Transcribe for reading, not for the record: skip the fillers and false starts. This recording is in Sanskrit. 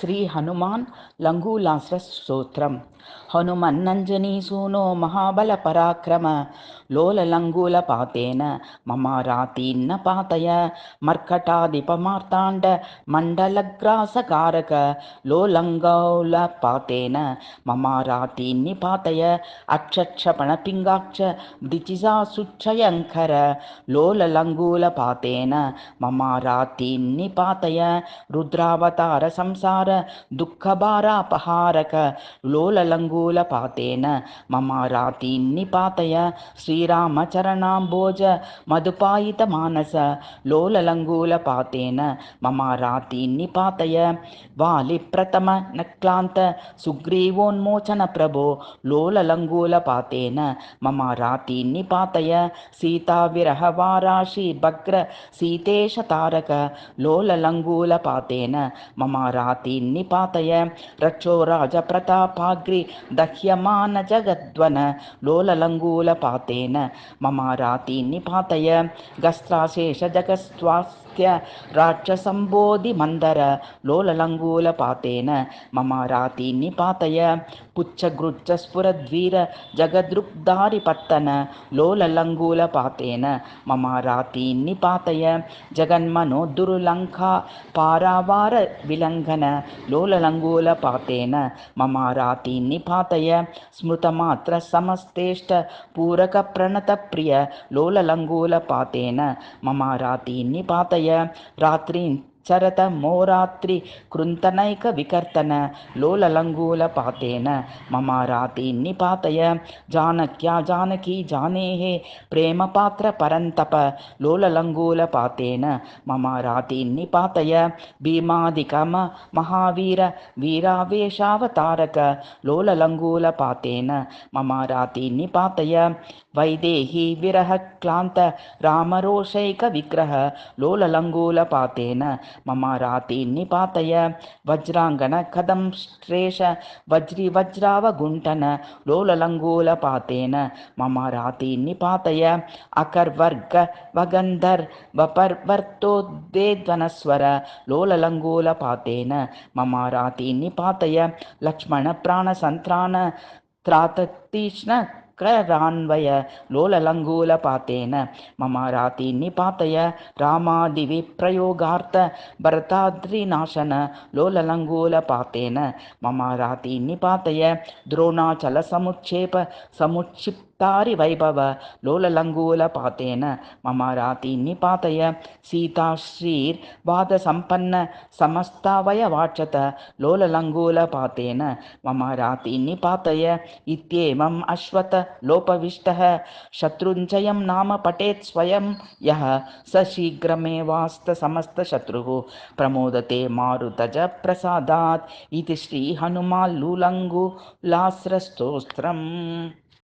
श्री हनुमान लंगूलास्त्र स्तोत्रम। हनुमन्नंजनी सूनो महाबल पराक्रम लोललंगूल पातेन ममारातीन्न पातय मर्कटाधिपमार्तांड मंडलग्रासकारक लोलंगौल पातेन ममारातीन्नि पातय अक्षक्षपण पिंगाक्ष दिचिसा सुच्छयंकर लोललंगूल पातेन ममारातीन्नि पातय रुद्रावतार संसार दुःखभारापहारक लोललंगूल पातेन ममारातीन्नि पातय श्रीरामचरणाम्बोज मधुपायित मानस लोललंगूल पातेन ममारातीन्नि पातय वालिप्रथम नक्लांत सुग्रीवोन्मोचन प्रभो लोललंगूल पातेन ममारातीन्नि पातय सीता विरह वाराशी भग्र सीतेश तारक लोललंगूल पातेन ममारातीन्नि पातय रक्षो राज प्रतापाग्रि दह्यमान जगद्वन लोललंगूल पातेन ममारातीन्नि पातय गस्त्राशेष जगस्वास्थ्य राक्षसंबोधि मंदर लोललंगूल पातेन ममारातीन्नि पातय पुच्छगृच्छ स्फुरद्वीर जगद्रुक्धारि पत्तन लोललंगूल पातेन ममारातीन्नि पातय जगन्मनो दुर्लंका पारावार विलंघन लोललंगूल पातेन ममारातीन्नि पातय स्मृतमात्र समस्तेष्ट पूरक प्रणत प्रिय लोललंगूल पातेन ममारातीन्नि पातय रात्रिं चरत मोरात्रि कृन्तनैक विकर्तन लोललंगूल पातेन ममारातीन्नि पातय जानक्या जानकी जानेः प्रेम पात्र परन्तप लोललंगूल पातेन ममारातीन्नि पातय भीमादिकम महावीर वीरावेशावतारक लोललंगूल पातेन ममारातीन्नि पातय वैदेही विरह क्लांत रामरोषैक विग्रह लोललंगूल पातेन ममारातीन्नि पातय वज्रांगन कदम श्रेष वज्री वज्रावगुंटन लोललंगूल पातेन ममारातीन्नि पातय अकर्वर्ग वगंधर वपर्वर्तोद्वेद्वनस्वर लोललंगूल पातेन ममारातीन्नि पातय लक्ष्मण प्राण संत्रान त्राततीक्ष्ण करान्वय लोललंगूल पातेन ममारातीन्नि पातय रामादिविप्रयोगार्थ भरताद्रिनाशन लोललंगूल पातेन ममारातीन्नि पातय द्रोणाचल समुच्छेप समुक्षिप्तारि वैभव लोललंगूल पातेन ममारातीन्नि पातय सीताश्रीर्वाद संपन्न समस्तावयवाक्षत लोललंगूल पातेन ममारातीन्नि पातय इत्येवम् अश्वत लोपविष्टः शत्रुञ्जयं नाम पठेत् स्वयं यः स शीघ्रमेवास्त समस्त शत्रुः प्रमोदते मारुतज प्रसादात् इति श्री हनुमाल्लुलंगूलास्त्र स्तोत्रम्।